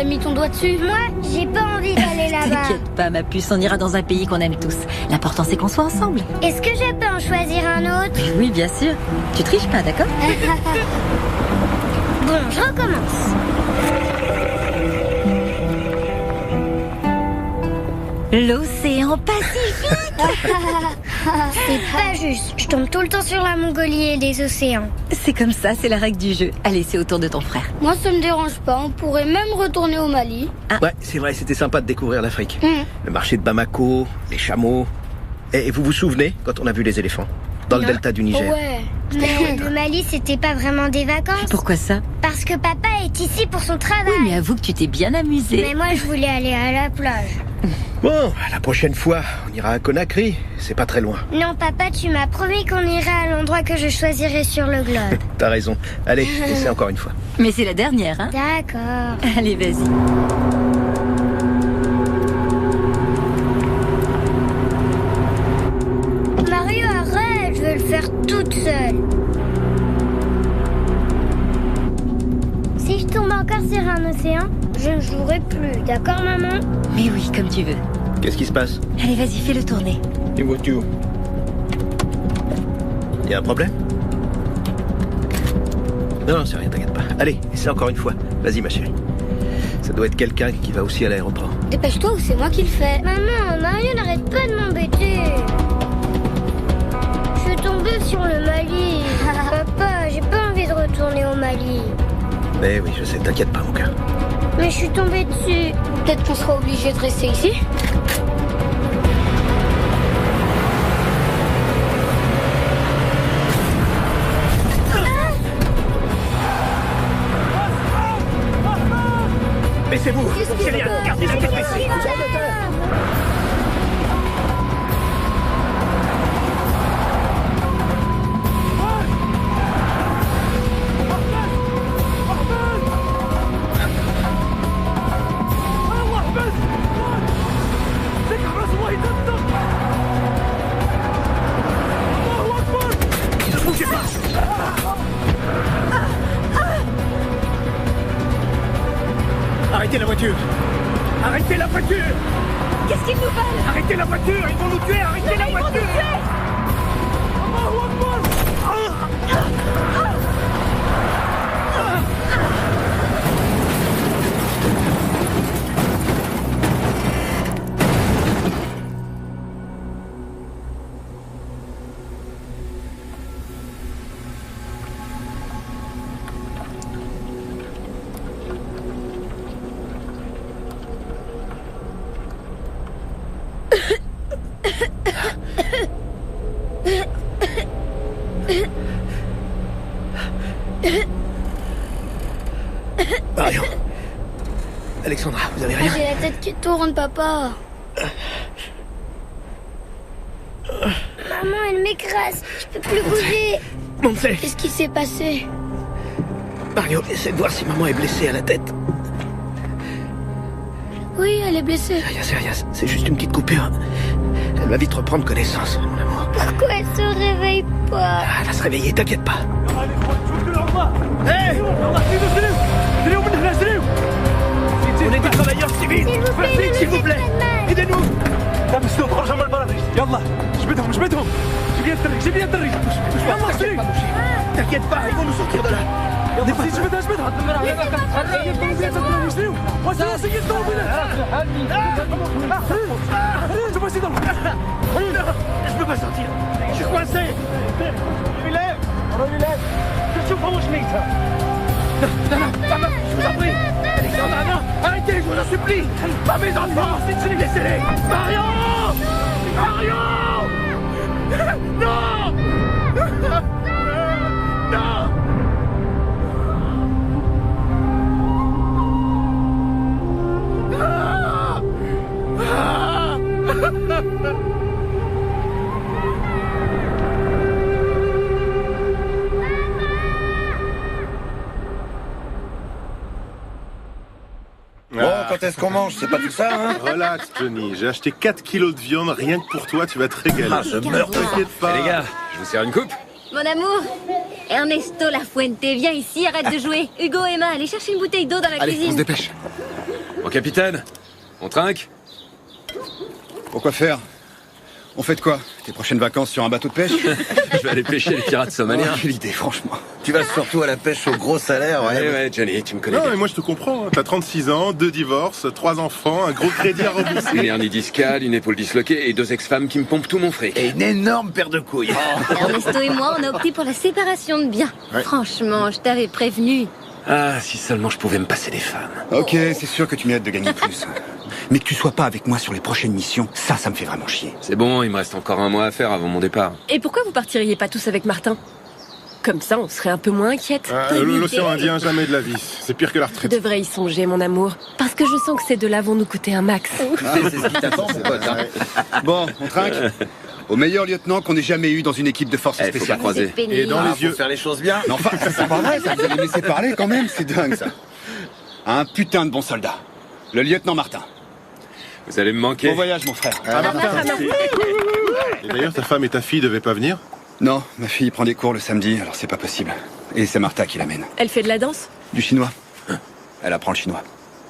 mis ton doigt dessus? Moi, j'ai pas envie d'aller là-bas. T'inquiète pas, ma puce, on ira dans un pays qu'on aime tous. L'important, c'est qu'on soit ensemble. Est-ce que je peux en choisir un autre? Oui, bien sûr. Tu triches pas, d'accord? Bon, je recommence. L'océan Pacifique. C'est pas juste. Je tombe tout le temps sur la Mongolie et les océans. C'est comme ça, c'est la règle du jeu. Allez, c'est au tour de ton frère. Moi, ça me dérange pas. On pourrait même retourner au Mali. Ouais, c'est vrai, c'était sympa de découvrir l'Afrique. Le marché de Bamako, les chameaux. Et vous vous souvenez quand on a vu les éléphants dans le delta du Niger? Ouais. Mais le Mali, c'était pas vraiment des vacances. Pourquoi ça? Parce que papa est ici pour son travail. Oui, mais avoue que tu t'es bien amusé. Mais moi, je voulais aller à la plage. Bon, la prochaine fois, on ira à Conakry. C'est pas très loin. Non, papa, tu m'as promis qu'on irait à l'endroit que je choisirais sur le globe. T'as raison. Allez, essaie encore une fois. Mais c'est la dernière, hein? D'accord. Allez, vas-y. Mario, arrête, je veux le faire toute seule. Si je tombe encore sur un océan, je ne jouerai plus, d'accord, maman? Mais oui, comme tu veux. Qu'est-ce qui se passe? Allez, vas-y, fais-le tourner. Une voiture. Y a un problème? Non, c'est rien, t'inquiète pas. Allez, essaie encore une fois. Vas-y, ma chérie. Ça doit être quelqu'un qui va aussi à l'aéroport. Dépêche-toi ou c'est moi qui le fais. Maman, Mario n'arrête pas de m'embêter. Je suis tombée sur le Mali. Papa, j'ai pas envie de retourner au Mali. Mais oui, je sais, t'inquiète pas, mon cœur. Mais je suis tombée dessus. Peut-être qu'on sera obligé de rester ici. Mais c'est vous! C'est rien! Gardez la tête ici! Ne bougez pas! Arrêtez la voiture! Arrêtez la voiture! Qu'est-ce qu'ils nous veulent? Arrêtez la voiture! Ils vont nous tuer! Arrêtez la voiture! Marion. Alexandra, vous avez rien? J'ai la tête qui tourne, papa. Maman, elle m'écrase. Je peux plus bouger. Monse! Qu'est-ce qui s'est passé? Mario, essaie de voir si maman est blessée à la tête. Oui, elle est blessée. C'est rien, c'est juste une petite coupure. Elle va vite reprendre connaissance, mon amour. Pourquoi elle se réveille pas? Ah, elle va se réveiller, t'inquiète pas. Hé! On est des travailleurs civils! S'il vous plaît! Aidez-nous! T'inquiète pas, ils vont nous sortir de là! Je peux pas sortir! Je suis coincé! Non, je vous en prie! Alexandra, non! Arrêtez, je vous en supplie! Pas mes enfants! Laissez-les! Marion! Marion! Non! Non! Bon, quand est-ce qu'on mange? C'est pas tout ça, hein? Relax, Johnny. J'ai acheté 4 kilos de viande rien que pour toi. Tu vas te régaler. Ah, je meurs. T'inquiète pas. Les gars, je vous sers une coupe? Mon amour, Ernesto Lafuente, viens ici, arrête de jouer. Hugo, Emma, allez chercher une bouteille d'eau dans la Allez, on se cuisine. dépêche. Mon capitaine, on trinque? Pourquoi faire? On fait de quoi? Tes prochaines vacances sur un bateau de pêche? Je vais aller pêcher les pirates somaliens. Quelle idée, franchement. Tu vas surtout à la pêche au gros salaire, Ouais, Johnny, tu me connais Non, bien. mais moi je te comprends. T'as 36 ans, 2 divorces, 3 enfants, un gros crédit à rembourser. Une hernie discale, une épaule disloquée et 2 ex-femmes qui me pompent tout mon fric. Et une énorme paire de couilles. Ernesto et moi, on a opté pour la séparation de biens. Ouais. Franchement, je t'avais prévenu. Ah, si seulement je pouvais me passer des femmes. Ok, c'est sûr que tu mérites de gagner plus. Mais que tu sois pas avec moi sur les prochaines missions, ça me fait vraiment chier. C'est bon, il me reste encore un mois à faire avant mon départ. Et pourquoi vous partiriez pas tous avec Martin? Comme ça, on serait un peu moins inquiète. L'océan Indien, jamais de la vie. C'est pire que la Tu retraite. devrais y songer, mon amour. Parce que je sens que ces deux-là vont nous coûter un max. C'est ce qui t'attend, c'est pote. Bon, on trinque. Au meilleur lieutenant qu'on ait jamais eu dans une équipe de forces Faut pas spéciales. croiser. Et dans les yeux. Faut faire les choses bien. Mais enfin, c'est pas vrai, ça, vous allez me laisser parler quand même, c'est dingue ça. Un putain de bon soldat. Le lieutenant Martin. Vous allez me manquer. Bon voyage, mon frère. Et d'ailleurs, ta femme et ta fille devaient pas venir? Non, ma fille prend des cours le samedi, alors c'est pas possible. Et c'est Martha qui l'amène. Elle fait de la danse? Du chinois. Elle apprend le chinois.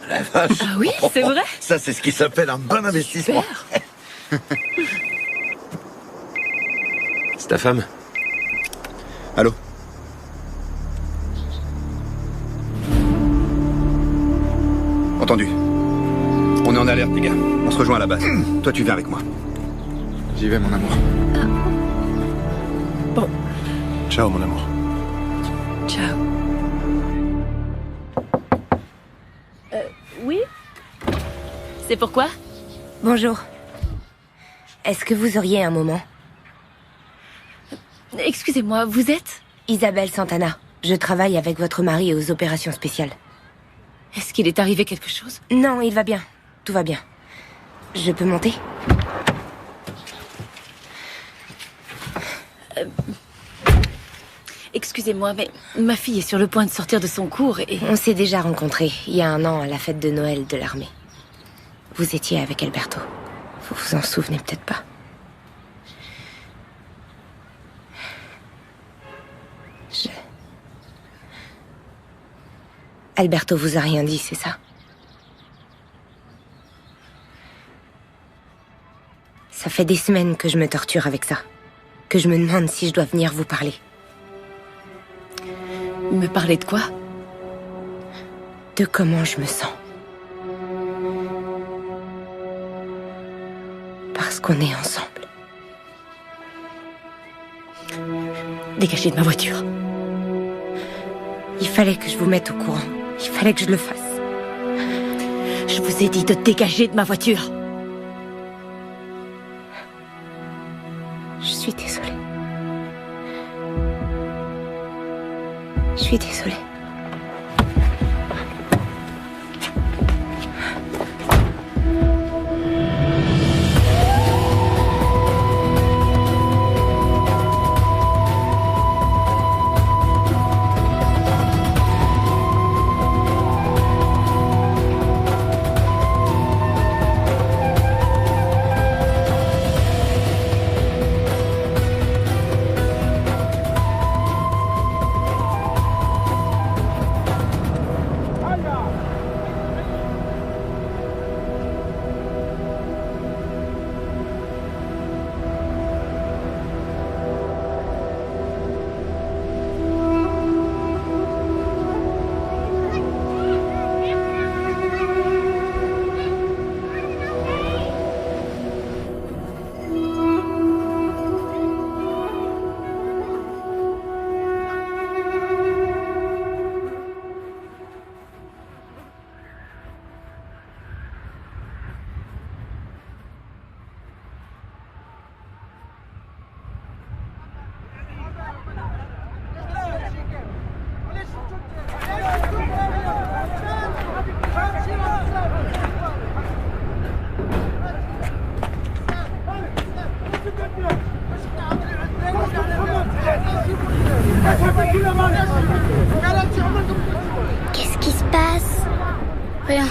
La vache. Ah oui, c'est vrai? Ça, c'est ce qui s'appelle un bon investissement. C'est ta femme? Allô? Entendu. On est en alerte, les gars. On se rejoint à la base. Toi, tu viens avec moi. J'y vais, mon amour. Bon, Ciao, mon amour. ciao. Oui? C'est pourquoi? Bonjour. Est-ce que vous auriez un moment? Excusez-moi, vous êtes? Isabelle Santana. Je travaille avec votre mari aux opérations spéciales. Est-ce qu'il est arrivé quelque chose? Non, il va bien. Tout va bien. Je peux monter? Excusez-moi, mais ma fille est sur le point de sortir de son cours et... On s'est déjà rencontrés il y a 1 an à la fête de Noël de l'armée. Vous étiez avec Alberto. Vous vous en souvenez peut-être pas. Alberto vous a rien dit, c'est ça? Ça fait des semaines que je me torture avec ça. Que je me demande si je dois venir vous parler. Me parler de quoi? De comment je me sens. Parce qu'on est ensemble. Dégagez de ma voiture. Il fallait que je vous mette au courant. Il fallait que je le fasse. Je vous ai dit de dégager de ma voiture. Je suis désolée. Je suis désolée. Qu'est-ce qui se passe? Rien.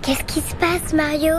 Qu'est-ce qui se passe, Mario?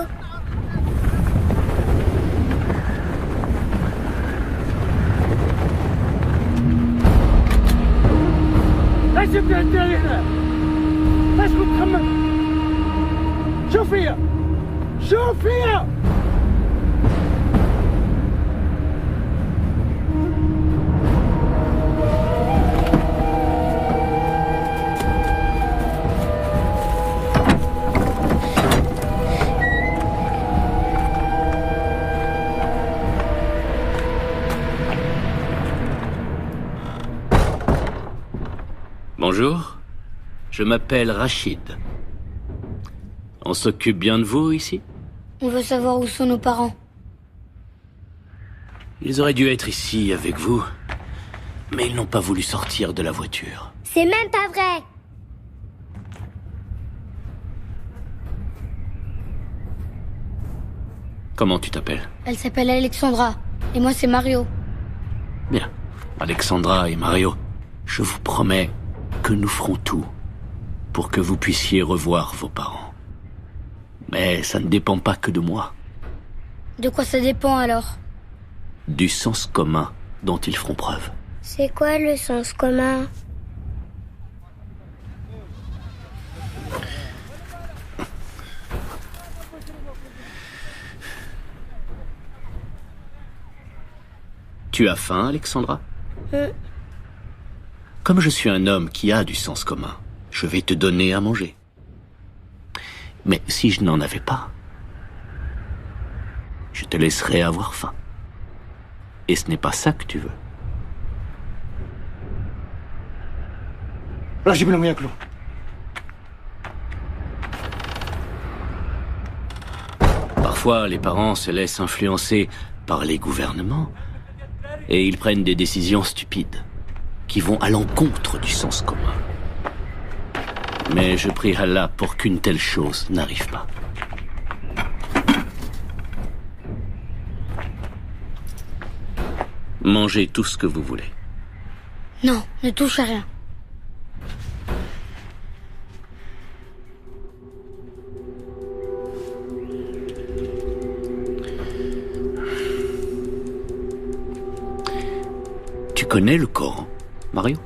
Bonjour, je m'appelle Rachid. On s'occupe bien de vous ici? On veut savoir où sont nos parents. Ils auraient dû être ici avec vous, mais ils n'ont pas voulu sortir de la voiture. C'est même pas vrai. Comment tu t'appelles? Elle s'appelle Alexandra. Et moi, c'est Mario. Bien. Alexandra et Mario, je vous promets que nous ferons tout pour que vous puissiez revoir vos parents. Mais ça ne dépend pas que de moi. De quoi ça dépend alors? Du sens commun dont ils feront preuve. C'est quoi le sens commun? Tu as faim, Alexandra? Comme je suis un homme qui a du sens commun, je vais te donner à manger. Mais si je n'en avais pas, je te laisserai avoir faim. Et ce n'est pas ça que tu veux. Parfois, les parents se laissent influencer par les gouvernements et ils prennent des décisions stupides qui vont à l'encontre du sens commun. Mais je prie Allah pour qu'une telle chose n'arrive pas. Mangez tout ce que vous voulez. Non, ne touche à rien. Tu connais le Coran, Mario?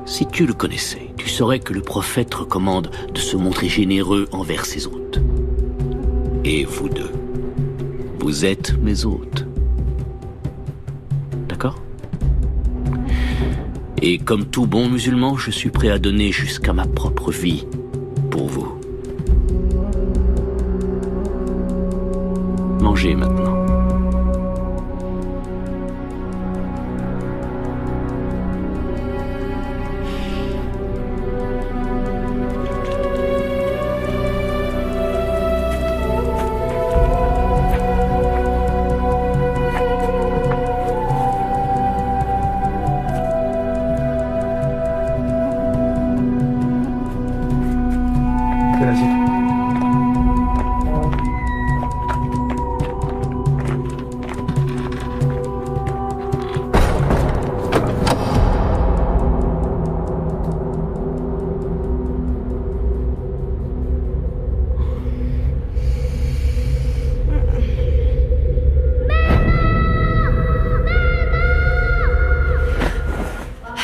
Si tu le connaissais, tu saurais que le prophète recommande de se montrer généreux envers ses hôtes. Et vous deux, vous êtes mes hôtes. D'accord? Et comme tout bon musulman, je suis prêt à donner jusqu'à ma propre vie pour vous. Mangez maintenant.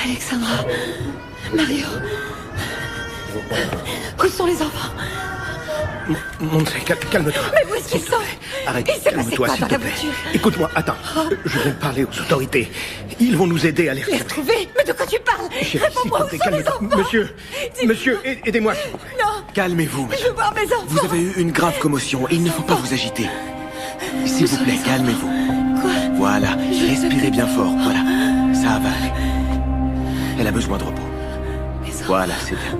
Alexandra, Mario, où sont les enfants? Montrez, calme-toi. Mais où est-ce qu'ils sont? Arrête, Il s'est passé calme-toi, quoi s'il dans te la plaît. voiture? Écoute-moi, attends. Je viens de parler aux autorités. Ils vont nous aider à les Les retrouver? Mais de quoi tu parles? Chérie, s'il Réponds-moi, te plaît, où sont les calme-toi. enfants? Monsieur, aidez-moi, s'il vous plaît. Non, Calmez-vous, je veux voir mes enfants. vous avez eu une grave commotion. Il ne faut pas vous agiter. S'il vous plaît, calmez-vous. Quoi? Voilà, respirez bien fort. Voilà, ça va aller. Elle a besoin de repos. Voilà, c'est bien.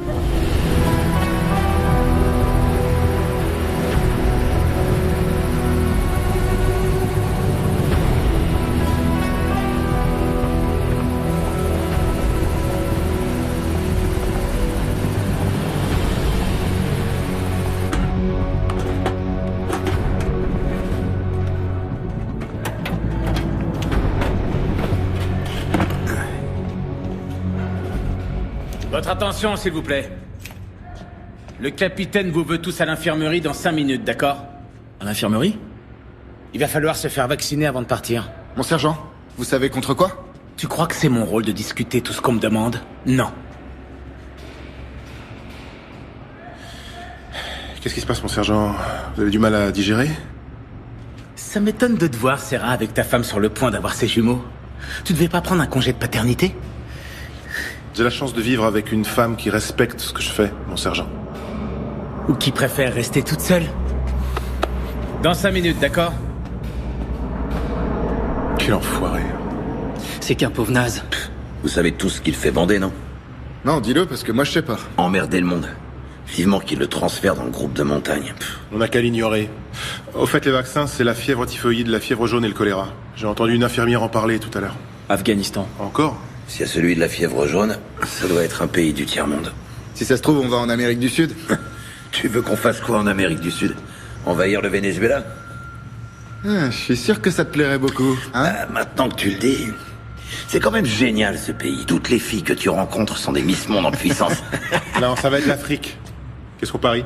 Votre attention, s'il vous plaît. Le capitaine vous veut tous à l'infirmerie dans 5 minutes, d'accord? À l'infirmerie? Il va falloir se faire vacciner avant de partir. Mon sergent, vous savez contre quoi? Tu crois que c'est mon rôle de discuter tout ce qu'on me demande? Non. Qu'est-ce qui se passe, mon sergent? Vous avez du mal à digérer? Ça m'étonne de te voir, Sarah, avec ta femme sur le point d'avoir ses jumeaux. Tu devais pas prendre un congé de paternité? J'ai la chance de vivre avec une femme qui respecte ce que je fais, mon sergent. Ou qui préfère rester toute seule? Dans 5 minutes, d'accord? Quel enfoiré. C'est qu'un pauvre naze. Vous savez tous ce qu'il fait bander, non? Non, dis-le, parce que moi je sais pas. Emmerder le monde. Vivement qu'il le transfère dans le groupe de montagne. On n'a qu'à l'ignorer. Au fait, les vaccins, c'est la fièvre typhoïde, la fièvre jaune et le choléra. J'ai entendu une infirmière en parler tout à l'heure. Afghanistan. Encore? S'il y a celui de la fièvre jaune, ça doit être un pays du tiers-monde. Si ça se trouve, on va en Amérique du Sud. Tu veux qu'on fasse quoi en Amérique du Sud? Envahir le Venezuela? Je suis sûr que ça te plairait beaucoup. Hein? Maintenant que tu le dis, c'est quand même génial ce pays. Toutes les filles que tu rencontres sont des Miss Monde en puissance. Non, ça va être l'Afrique. Qu'est-ce qu'on parie?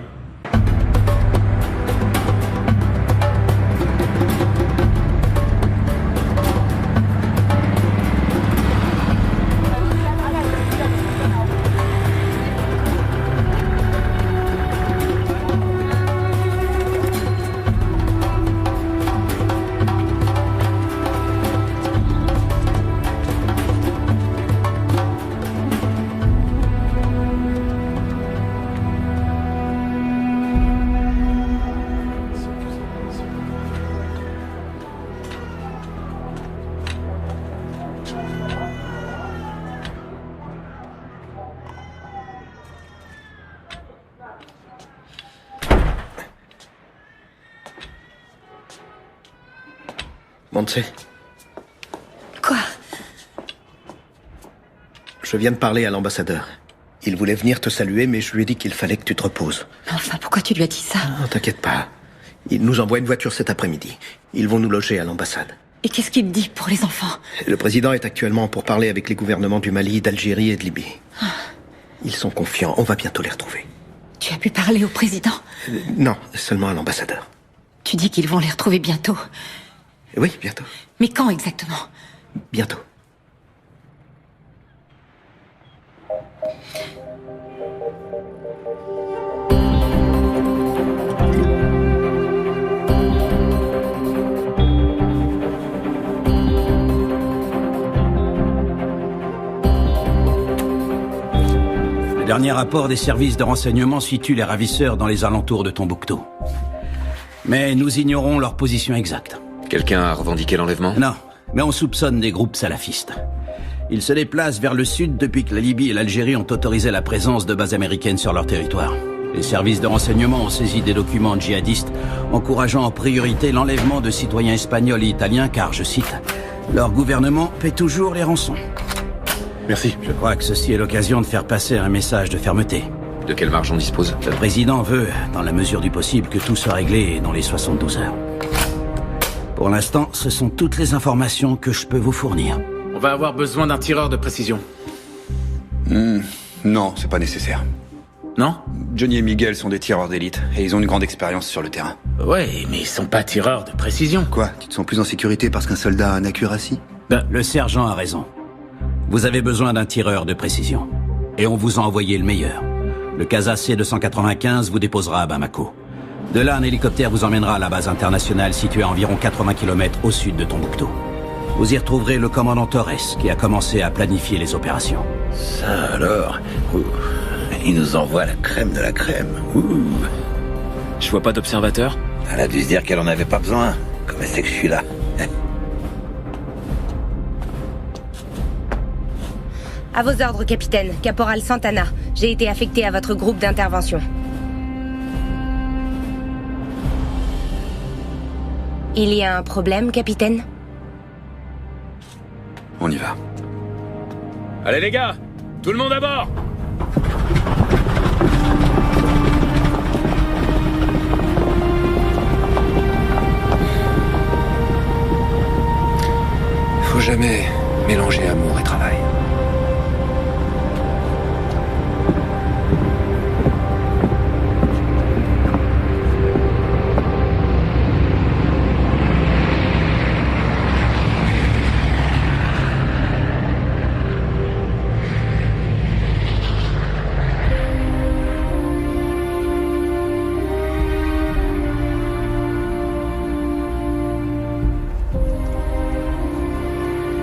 Montse. Quoi? Je viens de parler à l'ambassadeur. Il voulait venir te saluer, mais je lui ai dit qu'il fallait que tu te reposes. Mais enfin, pourquoi tu lui as dit ça? Non, t'inquiète pas. Il nous envoie une voiture cet après-midi. Ils vont nous loger à l'ambassade. Et qu'est-ce qu'il me dit pour les enfants? Le président est actuellement pour parler avec les gouvernements du Mali, d'Algérie et de Libye. Ils sont confiants, on va bientôt les retrouver. Tu as pu parler au président? Non, seulement à l'ambassadeur. Tu dis qu'ils vont les retrouver bientôt? Oui, bientôt. Mais quand exactement? Bientôt. Le dernier rapport des services de renseignement situe les ravisseurs dans les alentours de Tombouctou. Mais nous ignorons leur position exacte. Quelqu'un a revendiqué l'enlèvement? Non, mais on soupçonne des groupes salafistes. Ils se déplacent vers le sud depuis que la Libye et l'Algérie ont autorisé la présence de bases américaines sur leur territoire. Les services de renseignement ont saisi des documents djihadistes encourageant en priorité l'enlèvement de citoyens espagnols et italiens car, je cite, leur gouvernement paie toujours les rançons. Merci. Je crois que ceci est l'occasion de faire passer un message de fermeté. De quelle marge on dispose? Le président veut, dans la mesure du possible, que tout soit réglé dans les 72 heures. Pour l'instant, ce sont toutes les informations que je peux vous fournir. On va avoir besoin d'un tireur de précision. Non, c'est pas nécessaire. Non? Johnny et Miguel sont des tireurs d'élite, et ils ont une grande expérience sur le terrain. Ouais, mais ils sont pas tireurs de précision. Quoi? Tu te sens plus en sécurité parce qu'un soldat a un accuracy? Le sergent a raison. Vous avez besoin d'un tireur de précision. Et on vous a envoyé le meilleur. Le Casa C-295 vous déposera à Bamako. De là, un hélicoptère vous emmènera à la base internationale située à environ 80 km au sud de Tombouctou. Vous y retrouverez le commandant Torres, qui a commencé à planifier les opérations. Ça alors? Il nous envoie la crème de la crème. Je vois pas d'observateur. Elle a dû se dire qu'elle en avait pas besoin. Comme elle sait que je suis là. À vos ordres, capitaine. Caporal Santana. J'ai été affecté à votre groupe d'intervention. Il y a un problème, capitaine? On y va. Allez les gars, tout le monde à bord! Faut jamais mélanger amour et travail.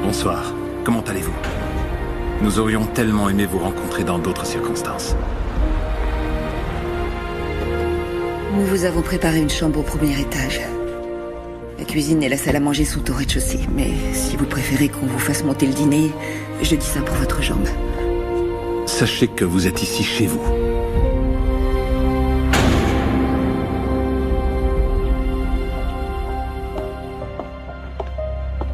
Bonsoir. Comment allez-vous? Nous aurions tellement aimé vous rencontrer dans d'autres circonstances. Nous vous avons préparé une chambre au premier étage. La cuisine et la salle à manger sont au rez-de-chaussée. Mais si vous préférez qu'on vous fasse monter le dîner, je dis ça pour votre jambe. Sachez que vous êtes ici chez vous.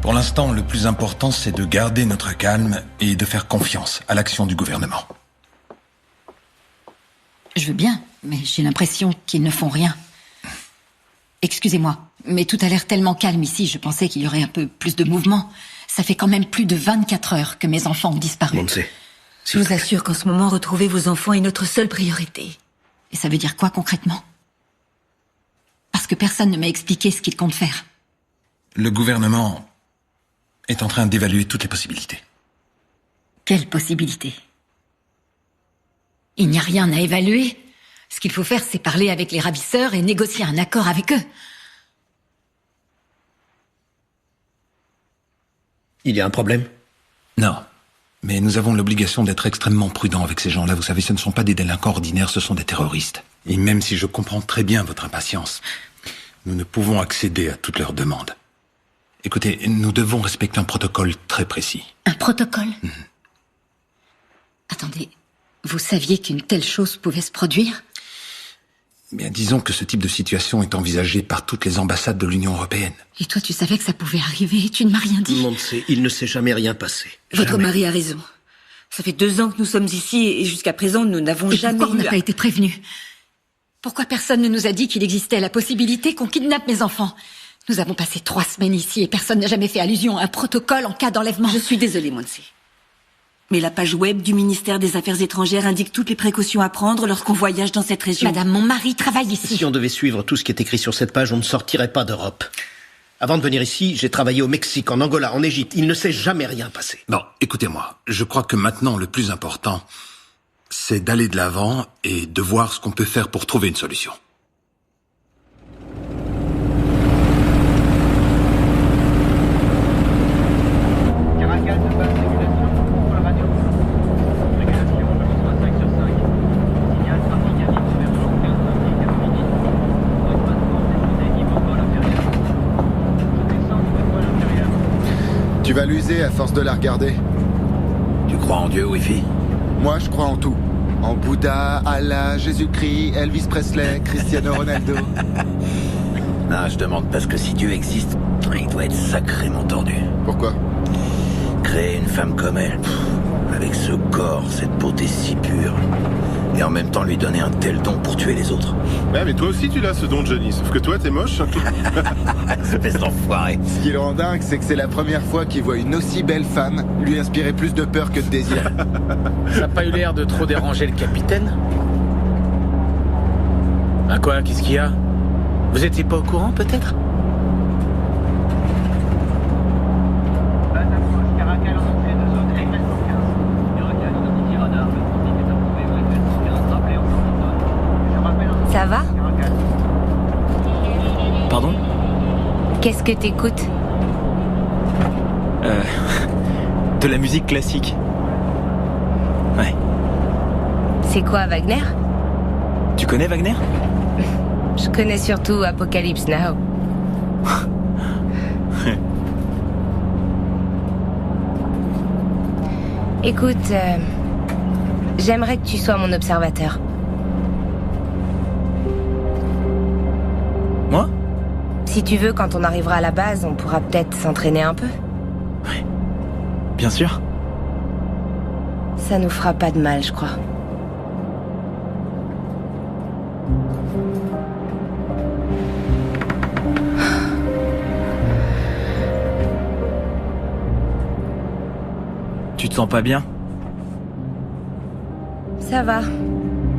Pour l'instant, le plus important, c'est de garder notre calme et de faire confiance à l'action du gouvernement. Je veux bien, mais j'ai l'impression qu'ils ne font rien. Excusez-moi, mais tout a l'air tellement calme ici, je pensais qu'il y aurait un peu plus de mouvement. Ça fait quand même plus de 24 heures que mes enfants ont disparu. Je vous assure qu'en ce moment, retrouver vos enfants est notre seule priorité. Et ça veut dire quoi concrètement? Parce que personne ne m'a expliqué ce qu'il compte faire. Le gouvernement est en train d'évaluer toutes les possibilités. Quelle possibilité? Il n'y a rien à évaluer. Ce qu'il faut faire, c'est parler avec les ravisseurs et négocier un accord avec eux. Il y a un problème? Non. Mais nous avons l'obligation d'être extrêmement prudents avec ces gens-là. Vous savez, ce ne sont pas des délinquants ordinaires, ce sont des terroristes. Et même si je comprends très bien votre impatience, nous ne pouvons accéder à toutes leurs demandes. Écoutez, nous devons respecter un protocole très précis. Un protocole? Attendez, vous saviez qu'une telle chose pouvait se produire? Bien, disons que ce type de situation est envisagé par toutes les ambassades de l'Union européenne. Et toi, tu savais que ça pouvait arriver et tu ne m'as rien dit? Monse, il ne s'est jamais rien passé. Votre mari a raison. Ça fait 2 ans que nous sommes ici et jusqu'à présent, nous n'avons jamais pourquoi on n'a pas été prévenus? Pourquoi personne ne nous a dit qu'il existait la possibilité qu'on kidnappe mes enfants? Nous avons passé 3 semaines ici et personne n'a jamais fait allusion à un protocole en cas d'enlèvement. Je suis désolée, Monse. Mais la page web du ministère des Affaires étrangères indique toutes les précautions à prendre lorsqu'on voyage dans cette région. Madame, mon mari travaille ici. Si on devait suivre tout ce qui est écrit sur cette page, on ne sortirait pas d'Europe. Avant de venir ici, j'ai travaillé au Mexique, en Angola, en Égypte. Il ne s'est jamais rien passé. Bon, écoutez-moi. Je crois que maintenant, le plus important, c'est d'aller de l'avant et de voir ce qu'on peut faire pour trouver une solution. Tu vas l'user à force de la regarder. Tu crois en Dieu, Wi-Fi? Moi, je crois en tout. En Bouddha, Allah, Jésus-Christ, Elvis Presley, Cristiano Ronaldo. Non, je demande parce que si Dieu existe, il doit être sacrément tordu. Pourquoi? Créer une femme comme elle, avec ce corps, cette beauté si pure, et en même temps lui donner un tel don pour tuer les autres. Ouais, mais toi aussi tu l'as ce don, Johnny, sauf que toi t'es moche. Espèce d'enfoiré. Ce qui le rend dingue, c'est que c'est la première fois qu'il voit une aussi belle femme lui inspirer plus de peur que de désir. Ça n'a pas eu l'air de trop déranger le capitaine? Ah quoi, qu'est-ce qu'il y a? Vous étiez pas au courant, peut-être? Ça va? Pardon? Qu'est-ce que t'écoutes? De la musique classique. Ouais. C'est quoi, Wagner? Tu connais Wagner? Je connais surtout Apocalypse Now. Écoute, j'aimerais que tu sois mon observateur. Moi? Si tu veux, quand on arrivera à la base, on pourra peut-être s'entraîner un peu. Ouais. Bien sûr. Ça nous fera pas de mal, je crois. Tu te sens pas bien? Ça va.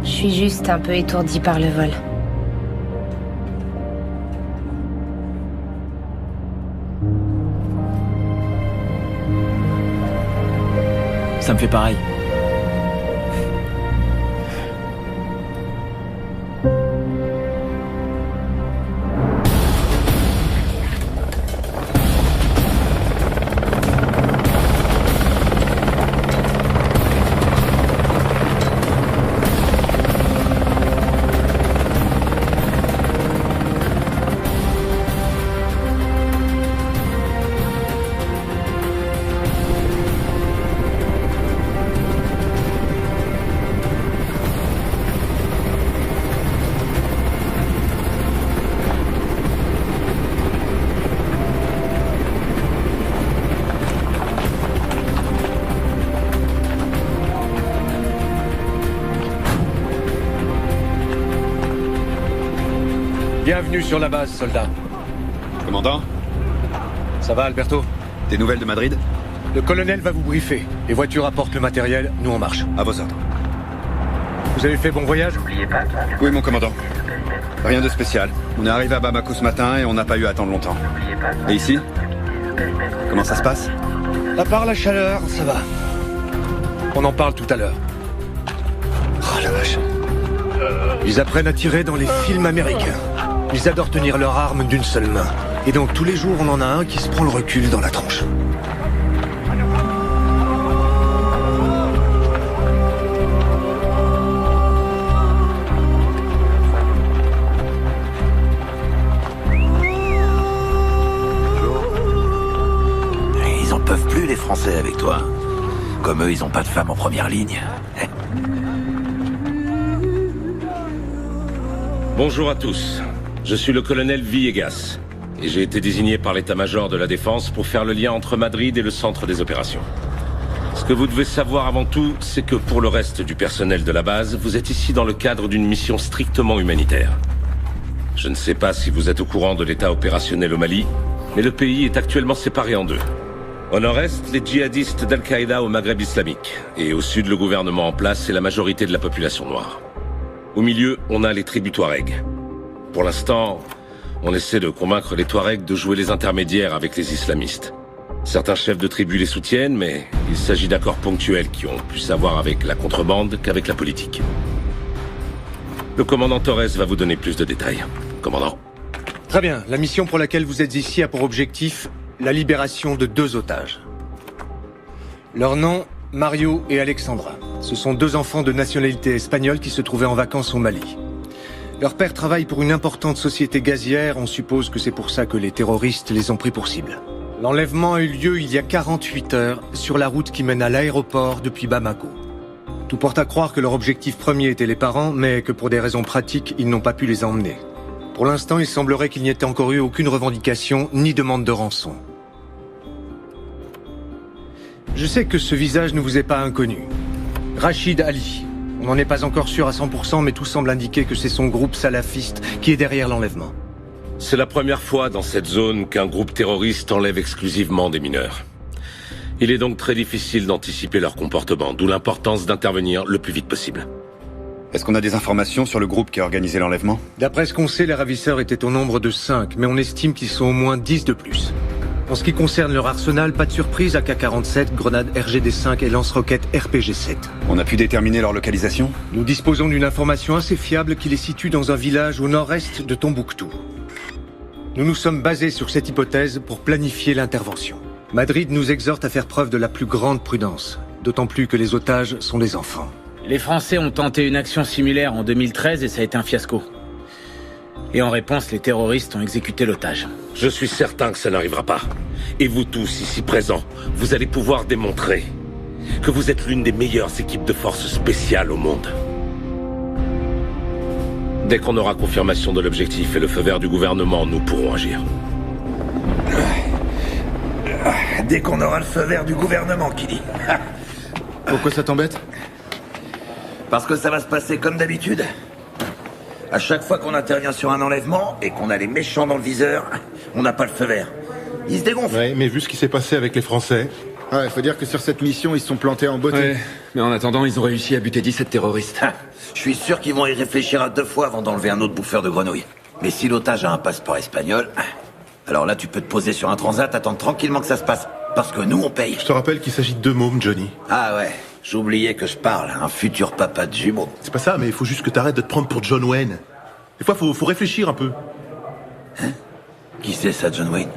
Je suis juste un peu étourdie par le vol. Ça me fait pareil. Bienvenue sur la base, soldat. Commandant? Ça va, Alberto? Des nouvelles de Madrid? Le colonel va vous briefer. Les voitures apportent le matériel, nous on marche. À vos ordres. Vous avez fait bon voyage? Oui, mon commandant. Rien de spécial. On est arrivé à Bamako ce matin et on n'a pas eu à attendre longtemps. Et ici? Comment ça se passe? À part la chaleur, ça va. On en parle tout à l'heure. Oh la vache. Ils apprennent à tirer dans les films américains. Ils adorent tenir leur arme d'une seule main. Et donc tous les jours, on en a un qui se prend le recul dans la tronche. Ils en peuvent plus, les Français, avec toi. Comme eux, ils ont pas de femmes en première ligne. Bonjour à tous. Je suis le colonel Villegas. Et j'ai été désigné par l'état-major de la Défense pour faire le lien entre Madrid et le centre des opérations. Ce que vous devez savoir avant tout, c'est que pour le reste du personnel de la base, vous êtes ici dans le cadre d'une mission strictement humanitaire. Je ne sais pas si vous êtes au courant de l'état opérationnel au Mali, mais le pays est actuellement séparé en deux. Au nord-est, les djihadistes d'Al-Qaïda au Maghreb islamique, et au sud, le gouvernement en place et la majorité de la population noire. Au milieu, on a les tribus Touaregs. Pour l'instant, on essaie de convaincre les Touaregs de jouer les intermédiaires avec les islamistes. Certains chefs de tribus les soutiennent, mais il s'agit d'accords ponctuels qui ont plus à voir avec la contrebande qu'avec la politique. Le commandant Torres va vous donner plus de détails. Commandant. Très bien. La mission pour laquelle vous êtes ici a pour objectif la libération de 2 otages. Leur nom, Mario et Alexandra. Ce sont 2 enfants de nationalité espagnole qui se trouvaient en vacances au Mali. Leur père travaille pour une importante société gazière, on suppose que c'est pour ça que les terroristes les ont pris pour cible. L'enlèvement a eu lieu il y a 48 heures, sur la route qui mène à l'aéroport depuis Bamako. Tout porte à croire que leur objectif premier était les parents, mais que pour des raisons pratiques, ils n'ont pas pu les emmener. Pour l'instant, il semblerait qu'il n'y ait encore eu aucune revendication, ni demande de rançon. Je sais que ce visage ne vous est pas inconnu. Rachid Ali. On n'en est pas encore sûr à 100%, mais tout semble indiquer que c'est son groupe salafiste qui est derrière l'enlèvement. C'est la première fois dans cette zone qu'un groupe terroriste enlève exclusivement des mineurs. Il est donc très difficile d'anticiper leur comportement, d'où l'importance d'intervenir le plus vite possible. Est-ce qu'on a des informations sur le groupe qui a organisé l'enlèvement? D'après ce qu'on sait, les ravisseurs étaient au nombre de 5, mais on estime qu'ils sont au moins 10 de plus. En ce qui concerne leur arsenal, pas de surprise, AK-47, grenades RGD-5 et lance-roquettes RPG-7. On a pu déterminer leur localisation? Nous disposons d'une information assez fiable qui les situe dans un village au nord-est de Tombouctou. Nous nous sommes basés sur cette hypothèse pour planifier l'intervention. Madrid nous exhorte à faire preuve de la plus grande prudence, d'autant plus que les otages sont des enfants. Les Français ont tenté une action similaire en 2013 et ça a été un fiasco. Et en réponse, les terroristes ont exécuté l'otage. Je suis certain que ça n'arrivera pas. Et vous tous, ici présents, vous allez pouvoir démontrer que vous êtes l'une des meilleures équipes de forces spéciales au monde. Dès qu'on aura confirmation de l'objectif et le feu vert du gouvernement, nous pourrons agir. Dès qu'on aura le feu vert du gouvernement, qui dit. Pourquoi ça t'embête? Parce que ça va se passer comme d'habitude. À chaque fois qu'on intervient sur un enlèvement et qu'on a les méchants dans le viseur, on n'a pas le feu vert. Ils se dégonflent. Ouais, mais vu ce qui s'est passé avec les Français... Ouais, faut dire que sur cette mission, ils se sont plantés en beauté. Ouais, mais en attendant, ils ont réussi à buter 17 terroristes. Je suis sûr qu'ils vont y réfléchir à 2 fois avant d'enlever un autre bouffeur de grenouilles. Mais si l'otage a un passeport espagnol, alors là, tu peux te poser sur un transat, attendre tranquillement que ça se passe. Parce que nous, on paye. Je te rappelle qu'il s'agit de 2 mômes, Johnny. Ah ouais, j'oubliais que je parle à un futur papa de jumeaux. C'est pas ça, mais il faut juste que t'arrêtes de te prendre pour John Wayne. Des fois, faut réfléchir un peu. Hein? Qui c'est ça, John Wayne?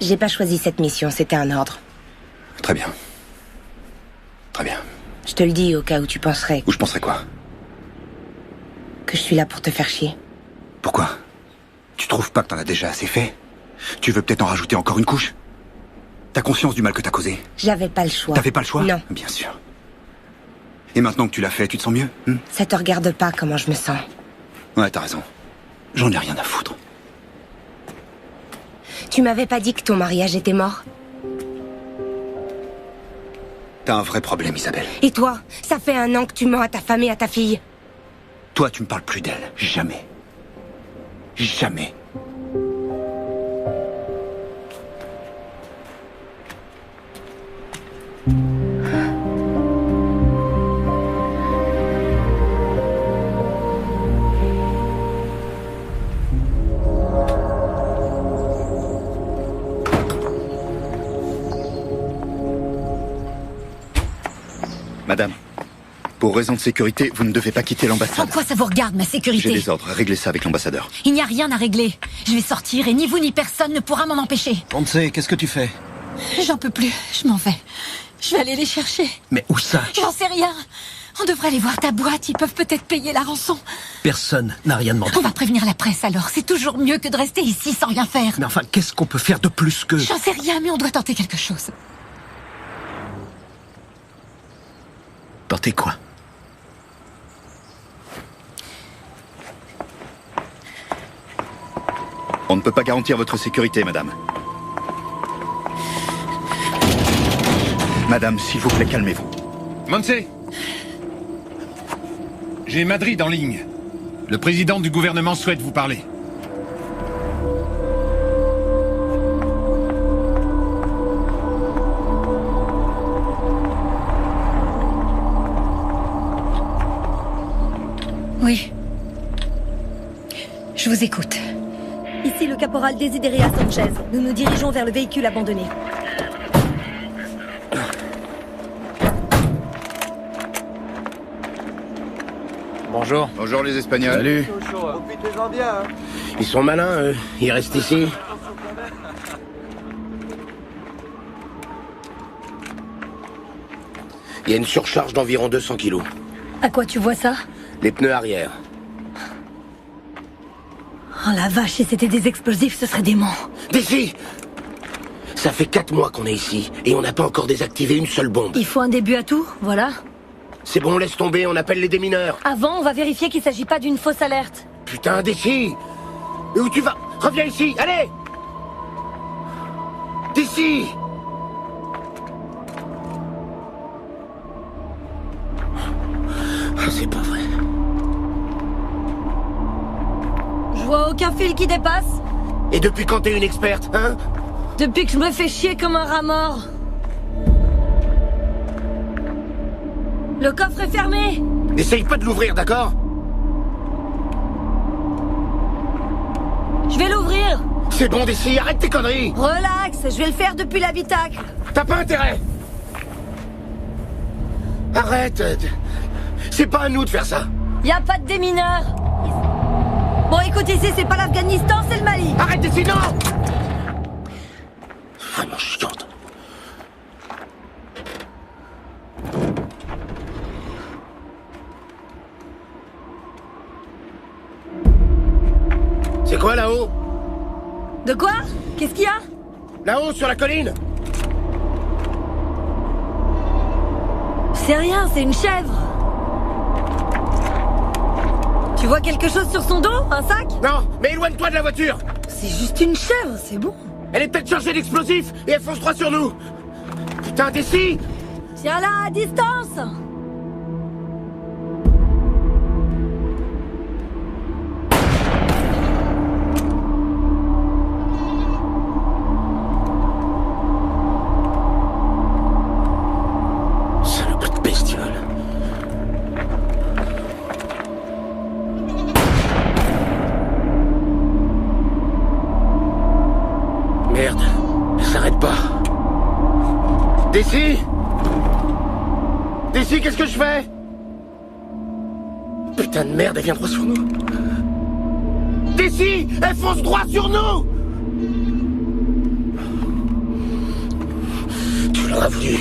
J'ai pas choisi cette mission, c'était un ordre. Très bien. Très bien. Je te le dis au cas où tu penserais... Ou je penserais quoi? Que je suis là pour te faire chier. Pourquoi? Tu trouves pas que t'en as déjà assez fait? Tu veux peut-être en rajouter encore une couche? T'as conscience du mal que t'as causé? J'avais pas le choix. T'avais pas le choix? Non. Bien sûr. Et maintenant que tu l'as fait, tu te sens mieux? Ça te regarde pas comment je me sens. Ouais, t'as raison. J'en ai rien à foutre. Tu m'avais pas dit que ton mariage était mort? T'as un vrai problème, Isabelle. Et toi? Ça fait 1 an que tu mens à ta femme et à ta fille. Toi, tu me parles plus d'elle. Jamais. Jamais. Madame, pour raison de sécurité, vous ne devez pas quitter l'ambassade. En quoi ça vous regarde, ma sécurité? J'ai des ordres, réglez ça avec l'ambassadeur. Il n'y a rien à régler. Je vais sortir et ni vous ni personne ne pourra m'en empêcher. On ne sait, qu'est-ce que tu fais? J'en peux plus, je m'en vais. Je vais aller les chercher. Mais où ça? J'en sais rien. On devrait aller voir ta boîte, ils peuvent peut-être payer la rançon. Personne n'a rien demandé. On va prévenir la presse alors, c'est toujours mieux que de rester ici sans rien faire. Mais enfin, qu'est-ce qu'on peut faire de plus que... J'en sais rien, mais on doit tenter quelque chose. Tenter quoi? On ne peut pas garantir votre sécurité, madame. Madame, s'il vous plaît, calmez-vous. Montse, j'ai Madrid en ligne. Le président du gouvernement souhaite vous parler. Oui. Je vous écoute. Ici le caporal Desideria Sanchez. Nous nous dirigeons vers le véhicule abandonné. Bonjour. Bonjour les Espagnols. Salut. Profitez-en bien. Hein. Ils sont malins, eux. Ils restent ici. Il y a une surcharge d'environ 200 kilos. À quoi tu vois ça? Les pneus arrière. Oh la vache, si c'était des explosifs, ce serait dément. D'ici! Ça fait 4 mois qu'on est ici, et on n'a pas encore désactivé une seule bombe. Il faut un début à tout, voilà. C'est bon, laisse tomber, on appelle les démineurs. Avant, on va vérifier qu'il s'agit pas d'une fausse alerte. Putain, d'ici! Et où tu vas? Reviens ici, allez! D'ici! Oh, c'est pas vrai. Je vois aucun fil qui dépasse. Et depuis quand t'es une experte, hein? Depuis que je me fais chier comme un rat mort. Le coffre est fermé. N'essaye pas de l'ouvrir, d'accord? Je vais l'ouvrir. C'est bon, d'ici, arrête tes conneries. Relax, je vais le faire depuis l'habitacle. T'as pas intérêt. Arrête. C'est pas à nous de faire ça. Y a pas de démineurs. Bon, écoute, ici, c'est pas l'Afghanistan, c'est le Mali. Arrête d'ici, non! Vraiment chiante. C'est quoi là-haut? De quoi? Qu'est-ce qu'il y a? Là-haut, sur la colline? C'est rien, c'est une chèvre. Tu vois quelque chose sur son dos? Un sac? Non, mais éloigne-toi de la voiture. C'est juste une chèvre, c'est bon. Elle est peut-être chargée d'explosifs et elle fonce droit sur nous. Putain, d'ici! Tiens là, à distance. Salope de bestiole. Merde, elle s'arrête pas. D'ici! D'ici, qu'est-ce que je fais? Putain de merde, elle vient droit sur nous. D'ici! Elle fonce droit sur nous! il en a voulu.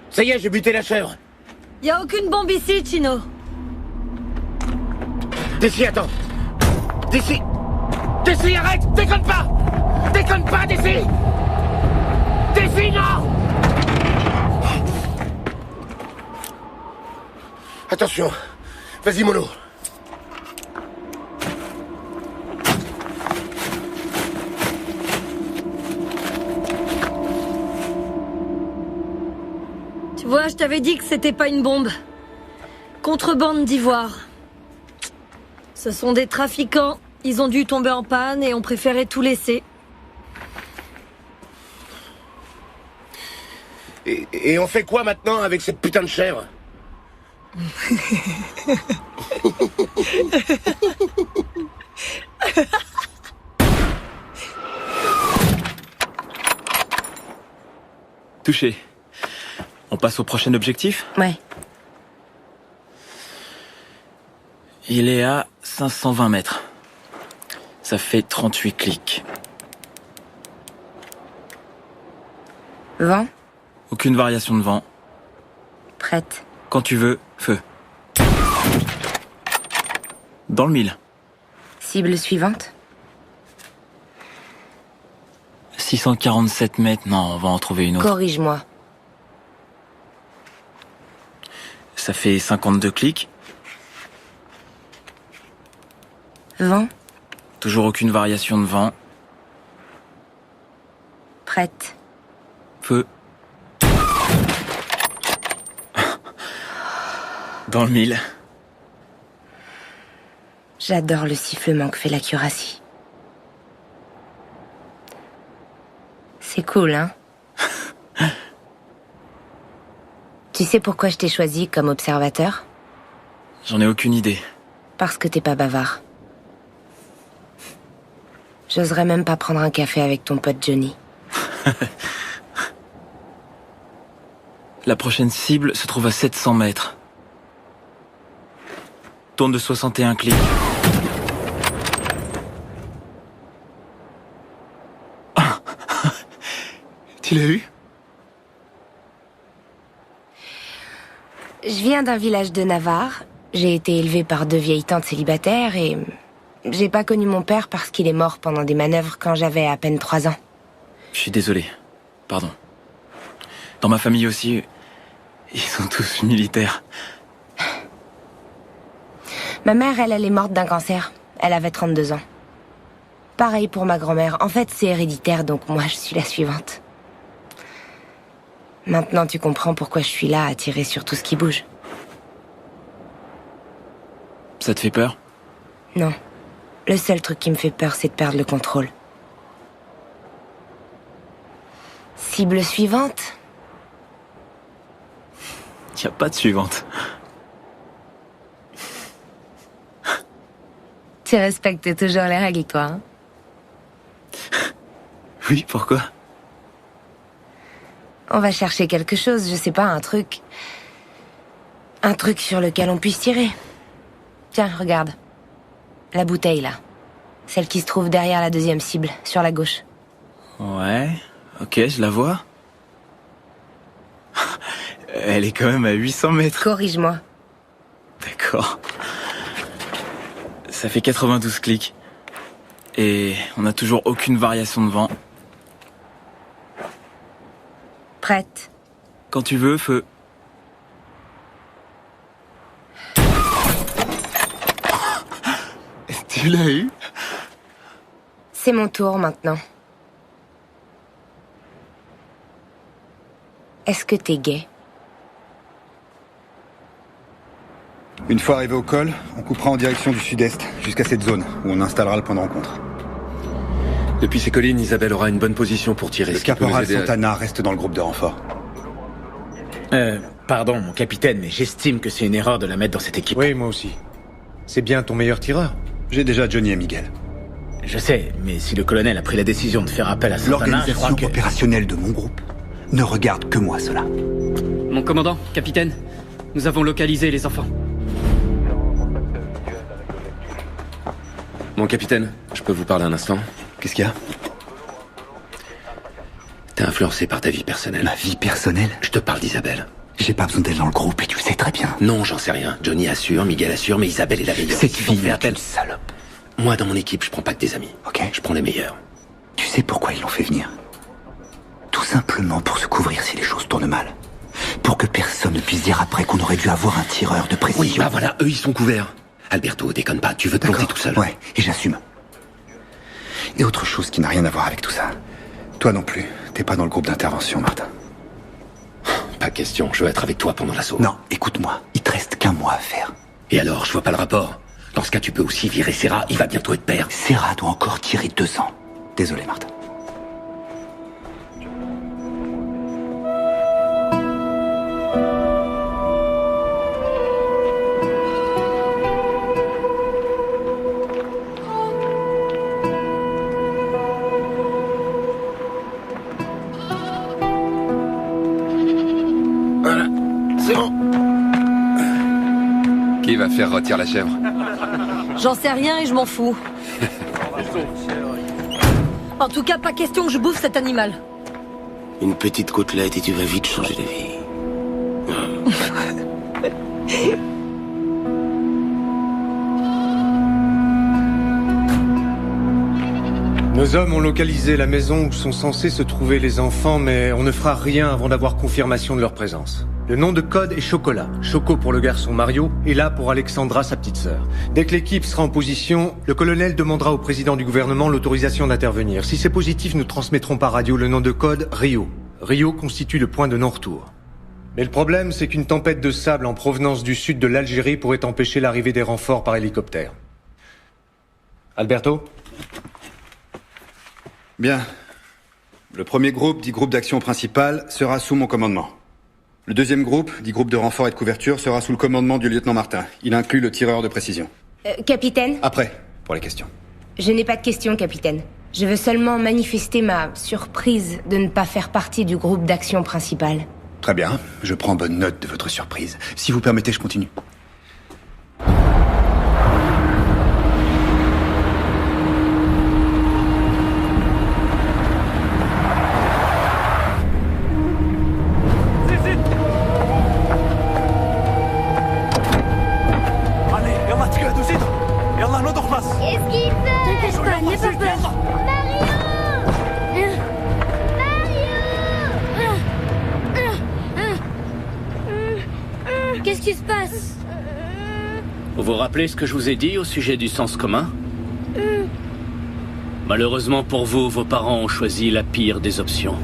Ça y est, j'ai buté la chèvre. Y a aucune bombe ici, Chino. D'ici, attends. D'ici, arrête. Déconne pas, d'ici. D'ici, non. Attention. Vas-y, mollo. Tu vois, je t'avais dit que c'était pas une bombe. Contrebande d'ivoire. Ce sont des trafiquants. Ils ont dû tomber en panne et ont préféré tout laisser. Et on fait quoi maintenant avec cette putain de chèvre? Touché. On passe au prochain objectif? Ouais. Il est à 520 mètres. Ça fait 38 clics. Vent? Aucune variation de vent. Prête. Quand tu veux, feu. Dans le mille. Cible suivante? 647 mètres, non, on va en trouver une autre. Corrige-moi. Ça fait 52 clics. Vent? Toujours aucune variation de vent. Prête. Feu. Dans le mille. J'adore le sifflement que fait la cuirassie. C'est cool, hein? Tu sais pourquoi je t'ai choisi comme observateur? J'en ai aucune idée. Parce que t'es pas bavard. J'oserais même pas prendre un café avec ton pote Johnny. La prochaine cible se trouve à 700 mètres. Tourne de 61 clics. Tu l'as eu? Je viens d'un village de Navarre. J'ai été élevée par 2 vieilles tantes célibataires et j'ai pas connu mon père parce qu'il est mort pendant des manœuvres quand j'avais à peine 3 ans. Je suis désolé. Pardon. Dans ma famille aussi, ils sont tous militaires. Ma mère, elle est morte d'un cancer. Elle avait 32 ans. Pareil pour ma grand-mère. En fait, c'est héréditaire, donc moi, je suis la suivante. Maintenant, tu comprends pourquoi je suis là à tirer sur tout ce qui bouge. Ça te fait peur? Non. Le seul truc qui me fait peur, c'est de perdre le contrôle. Cible suivante? Y a pas de suivante. Tu respectes toujours les règles, toi, hein? Oui, pourquoi? On va chercher quelque chose, je sais pas, un truc. Un truc sur lequel on puisse tirer. Tiens, regarde. La bouteille, là. Celle qui se trouve derrière la deuxième cible, sur la gauche. Ouais, ok, je la vois. Elle est quand même à 800 mètres. Corrige-moi. D'accord. Ça fait 92 clics. Et on n'a toujours aucune variation de vent. Prête. Quand tu veux, feu. Tu l'as eu? C'est mon tour maintenant. Est-ce que t'es gay? Une fois arrivé au col, on coupera en direction du sud-est, jusqu'à cette zone, où on installera le point de rencontre. Depuis ces collines, Isabelle aura une bonne position pour tirer. Le caporal Santana reste dans le groupe de renfort. Pardon, mon capitaine, mais j'estime que c'est une erreur de la mettre dans cette équipe. Oui, moi aussi. C'est bien ton meilleur tireur. J'ai déjà Johnny et Miguel. Je sais, mais si le colonel a pris la décision de faire appel à Santana, je crois L'organisation que... opérationnelle de mon groupe ne regarde que moi, cela. Mon commandant, capitaine, nous avons localisé les enfants. Mon capitaine, je peux vous parler un instant? Qu'est-ce qu'il y a? T'es influencé par ta vie personnelle. Ma vie personnelle? Je te parle d'Isabelle. J'ai pas besoin d'elle dans le groupe et tu le sais très bien. Non, j'en sais rien. Johnny assure, Miguel assure, mais Isabelle est la meilleure. Cette fille fait appel. est une salope. Moi, dans mon équipe, je prends pas que des amis. Ok. Je prends les meilleurs. Tu sais pourquoi ils l'ont fait venir? Tout simplement pour se couvrir si les choses tournent mal. Pour que personne ne puisse dire après qu'on aurait dû avoir un tireur de précision. Oui, bah voilà, eux, ils sont couverts. Alberto, déconne pas, tu veux te planter tout seul. Ouais, et j'assume. Et autre chose qui n'a rien à voir avec tout ça. Toi non plus, t'es pas dans le groupe d'intervention, Martin. Pas question, je veux être avec toi pendant l'assaut. Non, écoute-moi, il te reste qu'un mois à faire. Et alors, je vois pas le rapport. Dans ce cas, tu peux aussi virer Serra, il va bientôt être père. Serra doit encore tirer 2 ans. Désolé, Martin. Voilà, c'est bon. Qui va faire rôtir la chèvre? J'en sais rien et je m'en fous. En tout cas, pas question que je bouffe cet animal. Une petite côtelette et tu vas vite changer d'avis. Nos hommes ont localisé la maison où sont censés se trouver les enfants, mais on ne fera rien avant d'avoir confirmation de leur présence. Le nom de code est Chocolat. Choco pour le garçon Mario, et là pour Alexandra, sa petite sœur. Dès que l'équipe sera en position, le colonel demandera au président du gouvernement l'autorisation d'intervenir. Si c'est positif, nous transmettrons par radio le nom de code Rio. Rio constitue le point de non-retour. Mais le problème, c'est qu'une tempête de sable en provenance du sud de l'Algérie pourrait empêcher l'arrivée des renforts par hélicoptère. Alberto? Bien. Le premier groupe, dit groupe d'action principal, sera sous mon commandement. Le deuxième groupe, dit groupe de renfort et de couverture, sera sous le commandement du lieutenant Martin. Il inclut le tireur de précision. Capitaine? Après, pour les questions. Je n'ai pas de questions, capitaine. Je veux seulement manifester ma surprise de ne pas faire partie du groupe d'action principal. Très bien, je prends bonne note de votre surprise. Si vous permettez, je continue. Qu'est-ce qui se passe? Vous vous rappelez ce que je vous ai dit au sujet du sens commun? Malheureusement pour vous, vos parents ont choisi la pire des options.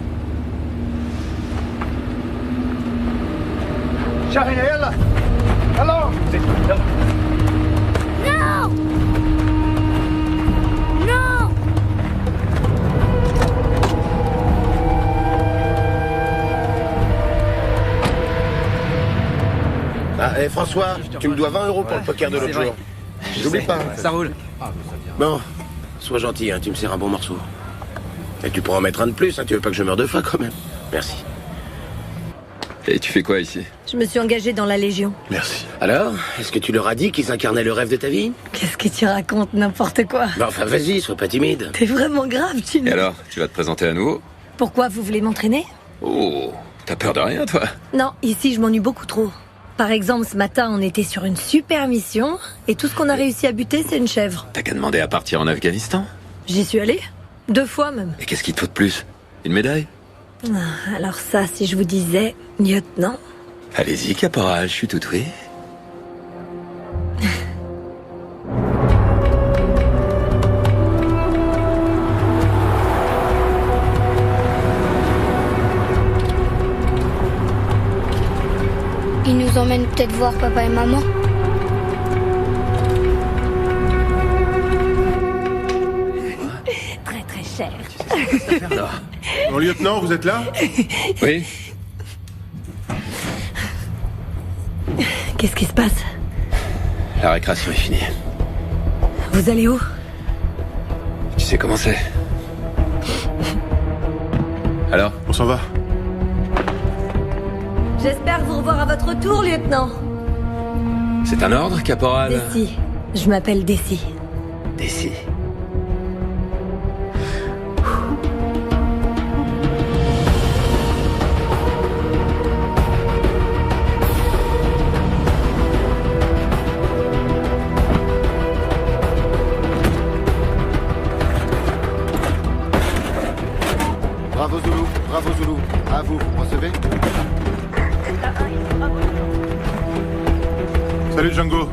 Non! Non! Ah, et François, tu me dois 20 € pour le poker de l'autre jour. J'oublie pas. Ça roule. Bon, sois gentil, hein, tu me sers un bon morceau. Et tu pourras en mettre un de plus, hein, tu veux pas que je meure de faim quand même. Merci. Et tu fais quoi ici? Je me suis engagée dans la Légion. Merci. Alors, est-ce que tu leur as dit qu'ils incarnaient le rêve de ta vie? Qu'est-ce que tu racontes? N'importe quoi. Bah enfin, vas-y, sois pas timide. T'es vraiment grave, tu Et alors, tu vas te présenter à nouveau? Pourquoi vous voulez m'entraîner? Oh, t'as peur de rien, toi? Non, ici je m'ennuie beaucoup trop. Par exemple, ce matin, on était sur une super mission, et tout ce qu'on a réussi à buter, c'est une chèvre. T'as qu'à demander à partir en Afghanistan? J'y suis allée. 2 fois même. Et qu'est-ce qu'il te faut de plus? Une médaille? Ah, alors ça, si je vous disais, lieutenant. Allez-y, caporal, je suis tout oui. Il nous emmène peut-être voir papa et maman. Très très cher. Mon lieutenant, vous êtes là? Oui. Qu'est-ce qui se passe? La récréation est finie. Vous allez où? Tu sais comment c'est. Alors? On s'en va. J'espère vous revoir à votre tour, lieutenant. C'est un ordre, caporal? Desi. Je m'appelle Desi. d'ici. Bravo Zulu. À vous recevez? Salut Django.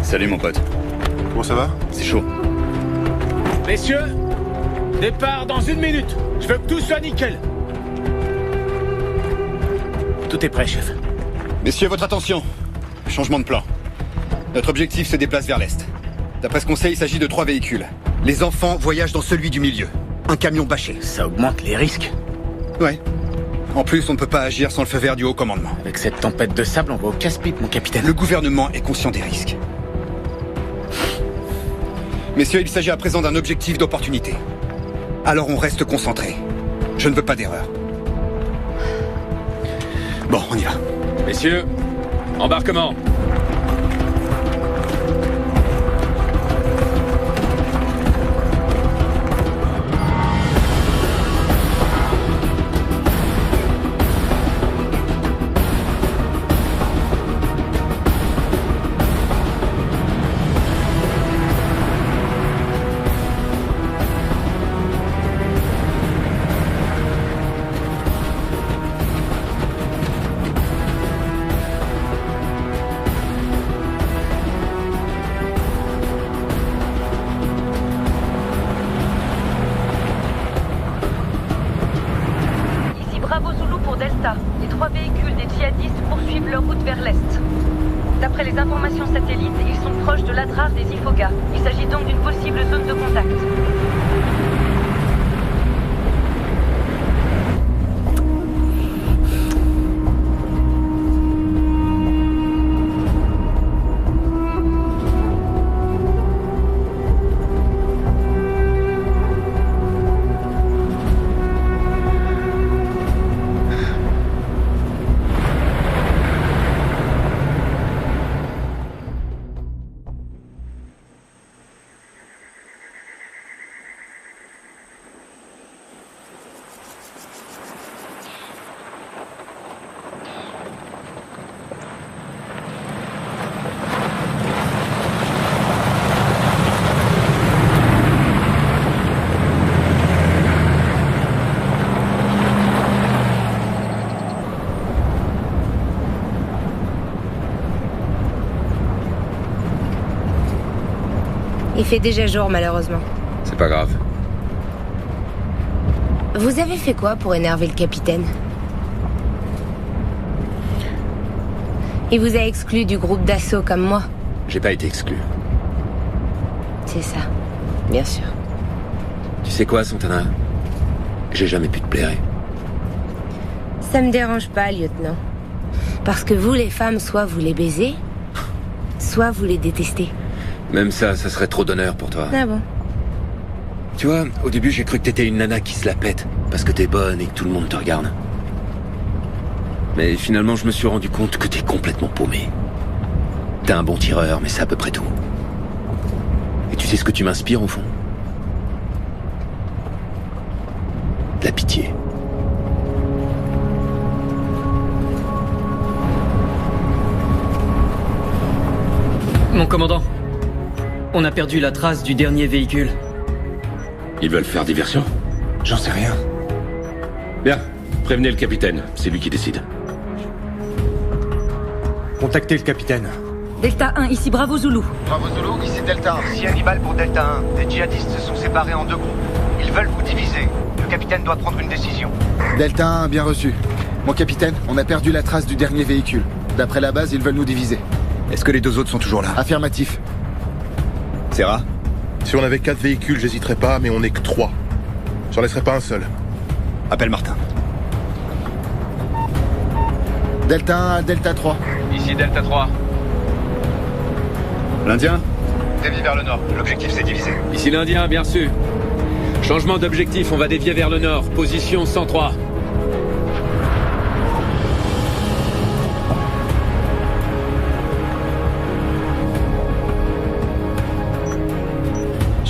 Salut mon pote. Comment ça va? C'est chaud. Messieurs, départ dans 1 minute. Je veux que tout soit nickel. Tout est prêt, chef. Messieurs, votre attention. Changement de plan. Notre objectif se déplace vers l'est. D'après ce qu'on sait, il s'agit de 3 véhicules. Les enfants voyagent dans celui du milieu. Un camion bâché. Ça augmente les risques. Ouais. En plus, on ne peut pas agir sans le feu vert du haut commandement. Avec cette tempête de sable, on va au casse-pipe, mon capitaine. Le gouvernement est conscient des risques. Messieurs, il s'agit à présent d'un objectif d'opportunité. Alors on reste concentré. Je ne veux pas d'erreur. Bon, on y va. Messieurs, embarquement. Bravo Zulu pour Delta. Les 3 véhicules des djihadistes poursuivent leur route vers l'est. D'après les informations satellites, ils sont proches de l'Adrar des Ifoga. Il s'agit donc d'une possible zone de contact. Il fait déjà jour, malheureusement. C'est pas grave. Vous avez fait quoi pour énerver le capitaine? Il vous a exclu du groupe d'assaut comme moi. J'ai pas été exclu. C'est ça, bien sûr. Tu sais quoi, Santana? J'ai jamais pu te plaire. Ça me dérange pas, lieutenant. Parce que vous, les femmes, soit vous les baisez, soit vous les détestez. Même ça serait trop d'honneur pour toi. Ah bon? Tu vois, au début, j'ai cru que t'étais une nana qui se la pète, parce que t'es bonne et que tout le monde te regarde. Mais finalement, je me suis rendu compte que t'es complètement paumé. T'es un bon tireur, mais c'est à peu près tout. Et tu sais ce que tu m'inspires, au fond? De la pitié. Mon commandant, on a perdu la trace du dernier véhicule. Ils veulent faire diversion? J'en sais rien. Bien, prévenez le capitaine, c'est lui qui décide. Contactez le capitaine. Delta 1, ici Bravo Zulu. Bravo Zulu, ici Delta 1. Ici Hannibal pour Delta 1. Des djihadistes se sont séparés en 2 groupes. Ils veulent vous diviser. Le capitaine doit prendre une décision. Delta 1, bien reçu. Mon capitaine, on a perdu la trace du dernier véhicule. D'après la base, ils veulent nous diviser. Est-ce que les 2 autres sont toujours là? Affirmatif. Serra? Si on avait 4 véhicules, j'hésiterais pas, mais on n'est que 3. J'en laisserai pas un seul. Appelle Martin. Delta 1 à Delta 3. Ici Delta 3. L'Indien? Dévie vers le nord. L'objectif c'est divisé. Ici l'Indien, bien reçu. Changement d'objectif, on va dévier vers le nord. Position 103.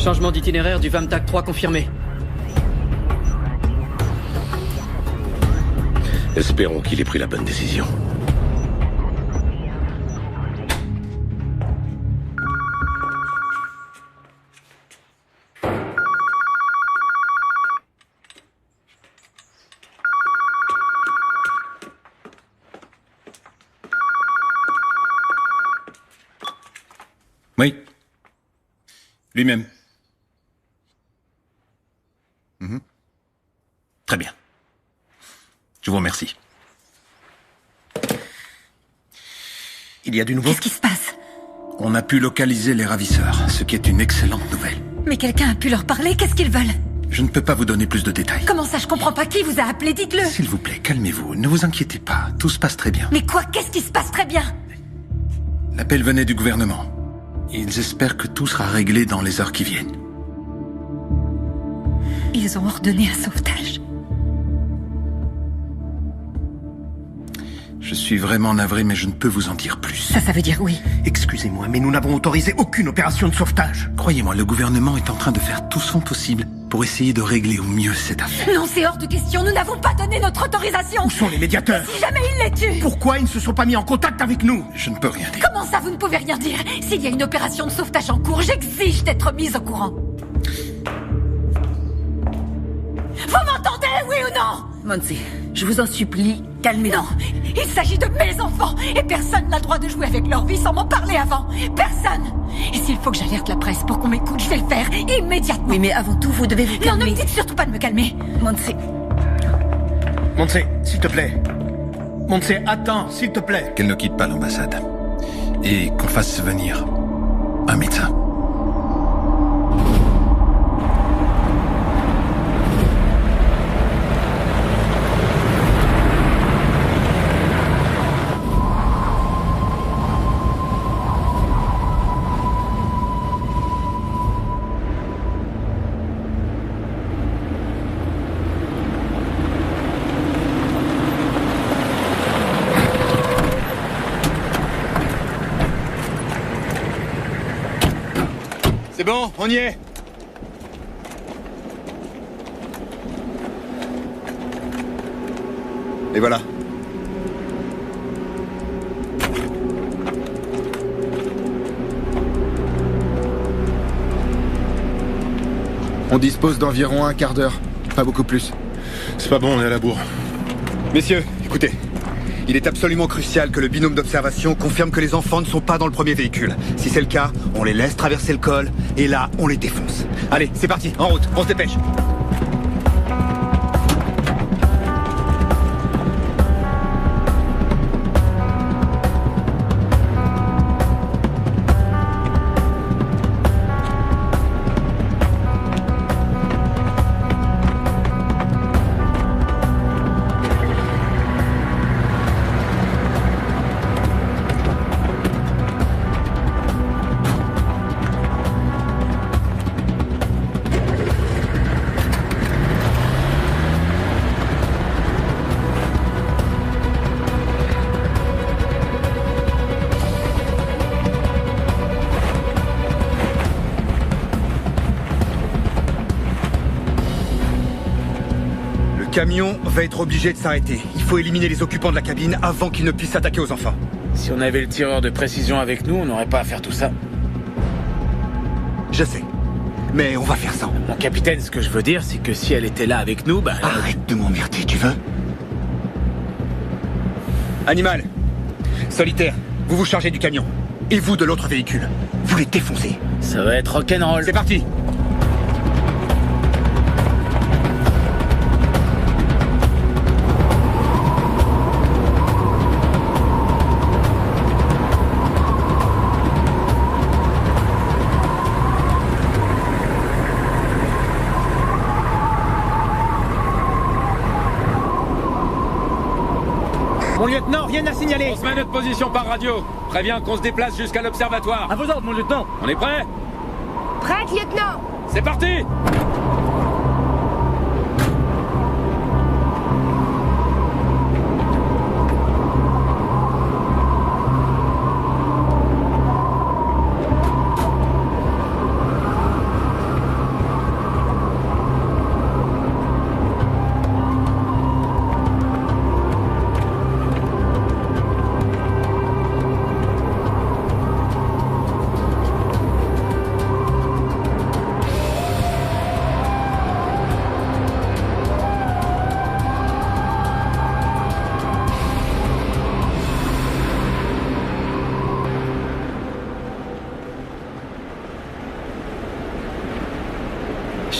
Changement d'itinéraire du VAMTAC 3 confirmé. Espérons qu'il ait pris la bonne décision. Oui. Lui-même. Très bien. Je vous remercie. Il y a du nouveau? Qu'est-ce qui se passe? On a pu localiser les ravisseurs, ce qui est une excellente nouvelle. Mais quelqu'un a pu leur parler? Qu'est-ce qu'ils veulent? Je ne peux pas vous donner plus de détails. Comment ça, je comprends pas. Qui vous a appelé? Dites-le. S'il vous plaît, calmez-vous. Ne vous inquiétez pas. Tout se passe très bien. Mais quoi? Qu'est-ce qui se passe très bien? L'appel venait du gouvernement. Ils espèrent que tout sera réglé dans les heures qui viennent. Ils ont ordonné un sauvetage. Je suis vraiment navré, mais je ne peux vous en dire plus. Ça veut dire oui. Excusez-moi, mais nous n'avons autorisé aucune opération de sauvetage. Croyez-moi, le gouvernement est en train de faire tout son possible pour essayer de régler au mieux cette affaire. Non, c'est hors de question. Nous n'avons pas donné notre autorisation. Où sont les médiateurs? Si jamais ils les tuent. Pourquoi ils ne se sont pas mis en contact avec nous? Je ne peux rien dire. Comment ça, vous ne pouvez rien dire? S'il y a une opération de sauvetage en cours, j'exige d'être mise au courant. Vous m'entendez, oui ou non? Monty, je vous en supplie, calmez-vous. Non, il s'agit de mes enfants et personne n'a le droit de jouer avec leur vie sans m'en parler avant. Personne. Et s'il faut que j'alerte la presse pour qu'on m'écoute, je vais le faire immédiatement. Oui, mais avant tout, vous devez vous calmer. Non, ne me dites surtout pas de me calmer. Monty. Monty, s'il te plaît. Monty, attends, s'il te plaît. Qu'elle ne quitte pas l'ambassade. Et qu'on fasse venir un médecin. C'est bon, on y est. Et voilà. On dispose d'environ un quart d'heure, pas beaucoup plus. C'est pas bon, on est à la bourre. Messieurs, écoutez. Il est absolument crucial que le binôme d'observation confirme que les enfants ne sont pas dans le premier véhicule. Si c'est le cas, on les laisse traverser le col, et là, on les défonce. Allez, c'est parti, en route, on se dépêche. Le camion va être obligé de s'arrêter. Il faut éliminer les occupants de la cabine avant qu'ils ne puissent s'attaquer aux enfants. Si on avait le tireur de précision avec nous, on n'aurait pas à faire tout ça. Je sais. Mais on va faire ça. Mon capitaine, ce que je veux dire, c'est que si elle était là avec nous, bah... Arrête de m'emmerder, tu veux? Animal. Solitaire, vous vous chargez du camion. Et vous de l'autre véhicule. Vous les défoncez. Ça va être rock'n'roll. C'est parti. Mon lieutenant, rien à signaler. On se met à notre position par radio. Préviens qu'on se déplace jusqu'à l'observatoire. À vos ordres, mon lieutenant. On est prêt? Prête, lieutenant. C'est parti!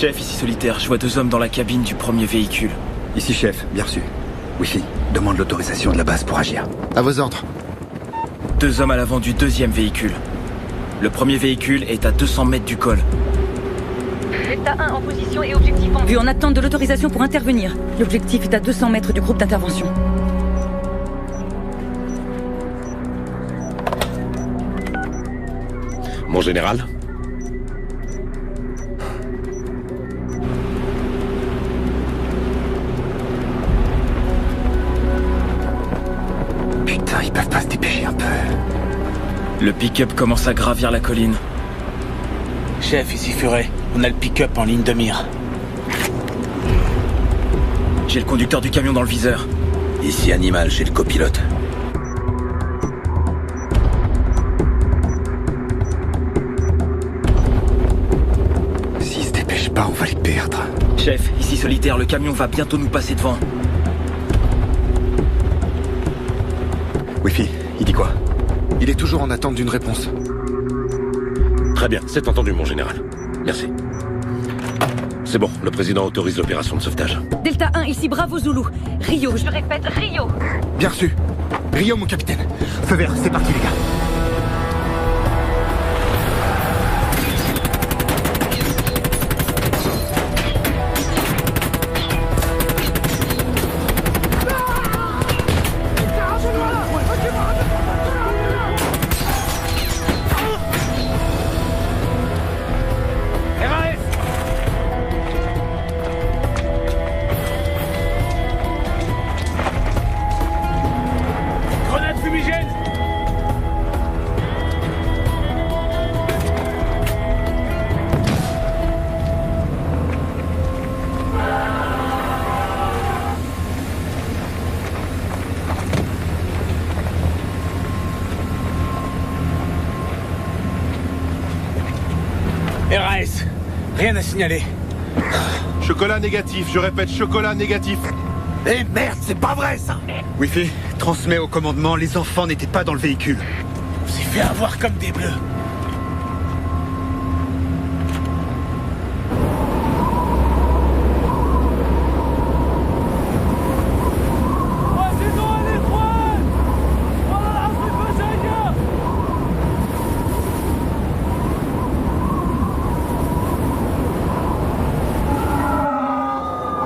Chef, ici Solitaire, je vois 2 hommes dans la cabine du premier véhicule. Ici chef, bien reçu. Wi-Fi, demande l'autorisation de la base pour agir. À vos ordres. 2 hommes à l'avant du 2e véhicule. Le premier véhicule est à 200 mètres du col. Delta 1 en position et objectif en vue en attente de l'autorisation pour intervenir. L'objectif est à 200 mètres du groupe d'intervention. Mon général? Putain, ils peuvent pas se dépêcher un peu. Le pick-up commence à gravir la colline. Chef, ici Furet. On a le pick-up en ligne de mire. J'ai le conducteur du camion dans le viseur. Ici Animal, j'ai le copilote. S'ils se dépêchent pas, on va les perdre. Chef, ici Solitaire, le camion va bientôt nous passer devant. Wi-Fi, il dit quoi? Il est toujours en attente d'une réponse. Très bien, c'est entendu, mon général. Merci. C'est bon, le président autorise l'opération de sauvetage. Delta 1, ici Bravo Zulu. Rio, je répète, Rio. Bien reçu. Rio, mon capitaine. Feu vert, c'est parti, les gars. RAS, rien à signaler. Chocolat négatif, je répète, chocolat négatif. Eh merde, c'est pas vrai ça! Wi-Fi, transmets au commandement, les enfants n'étaient pas dans le véhicule. On s'est fait avoir comme des bleus.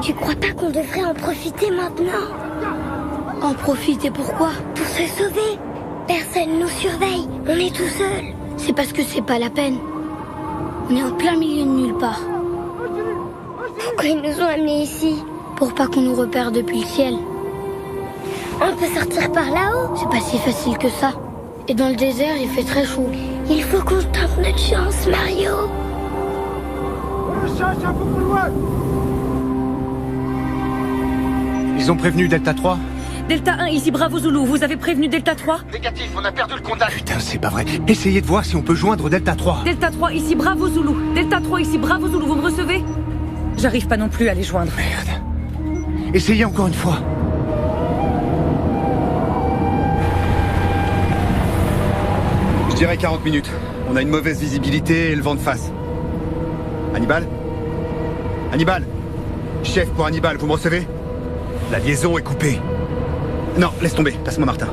Tu crois pas qu'on devrait en profiter maintenant? En profiter pourquoi? Pour se sauver. Personne nous surveille, on est tout seul. C'est parce que c'est pas la peine. On est en plein milieu de nulle part. Pourquoi ils nous ont amenés ici? Pour pas qu'on nous repère depuis le ciel. On peut sortir par là-haut. C'est pas si facile que ça. Et dans le désert, il fait très chaud. Il faut qu'on tente notre chance, Mario. Ils ont prévenu Delta 3? Delta 1, ici Bravo Zulu. Vous avez prévenu Delta 3? Négatif, on a perdu le contact. Putain, c'est pas vrai. Essayez de voir si on peut joindre Delta 3. Delta 3, ici Bravo Zulu. Delta 3, ici Bravo Zulu. Vous me recevez? J'arrive pas non plus à les joindre. Merde. Essayez encore une fois. Je dirais 40 minutes. On a une mauvaise visibilité et le vent de face. Hannibal? Hannibal? Chef pour Hannibal, vous me recevez? La liaison est coupée. Non, laisse tomber, passe-moi Martin.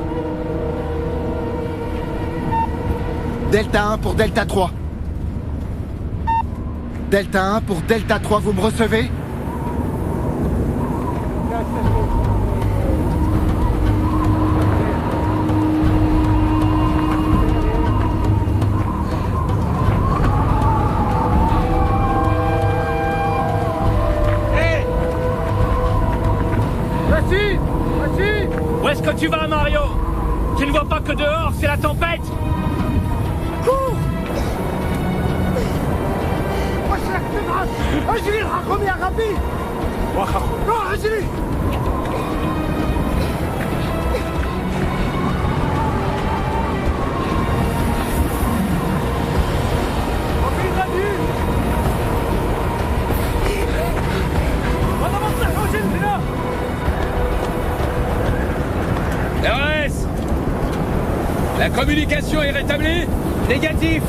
Delta 1 pour Delta 3. Delta 1 pour Delta 3, vous me recevez? Où est-ce que tu vas, Mario? Tu ne vois pas que dehors, c'est la tempête? Cours! اجري الحقهم يا غبي! روح اجري! RS! La communication est rétablie? Négatif!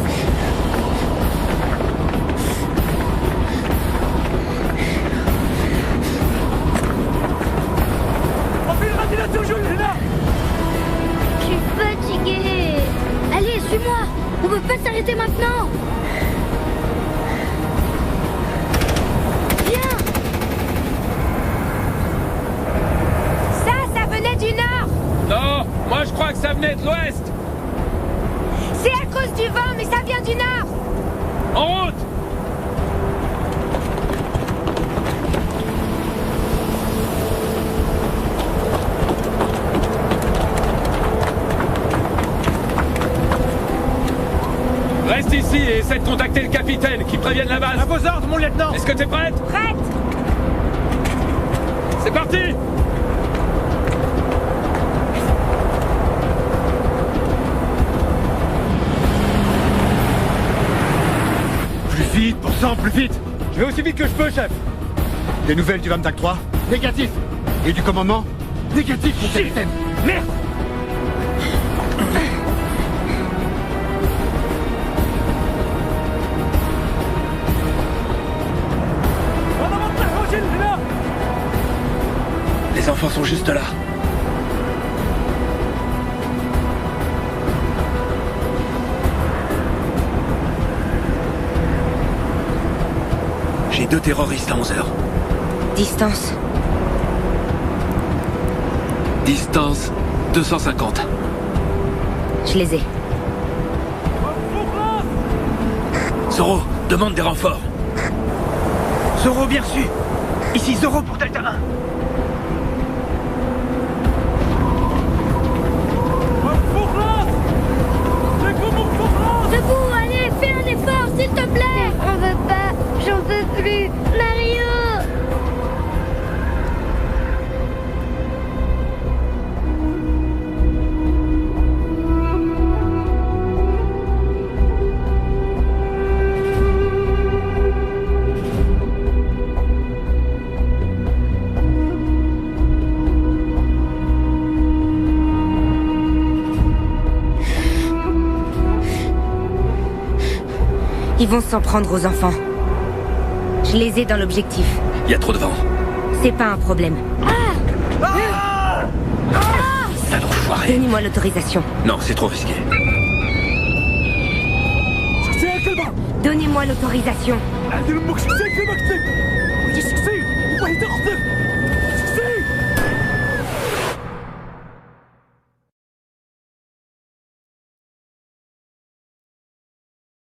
Suis-moi. On peut pas s'arrêter maintenant. Viens. Ça venait du nord. Non, moi je crois que ça venait de l'ouest. C'est à cause du vent, mais ça vient du nord. En route. Reste ici et essaie de contacter le capitaine, qui prévienne la base. À vos ordres, mon lieutenant. Est-ce que t'es prête? Prête. C'est parti. Plus vite, pour sang, plus vite. Je vais aussi vite que je peux, chef. Des nouvelles du Vamtak 3? Négatif. Et du commandement? Négatif, mon capitaine. Merde. Les enfants sont juste là. J'ai 2 terroristes à 11h. Distance. Distance 250. Je les ai. Zoro, demande des renforts. Zoro, bien reçu. Ici Zoro pour Delta 1. Debout, allez, fais un effort, s'il te plaît. On veut pas, j'en peux plus. Mario. Ils vont s'en prendre aux enfants. Je les ai dans l'objectif. Il y a trop de vent. C'est pas un problème. Sale enfoiré. Donnez-moi l'autorisation. Non, c'est trop risqué. Donnez-moi l'autorisation.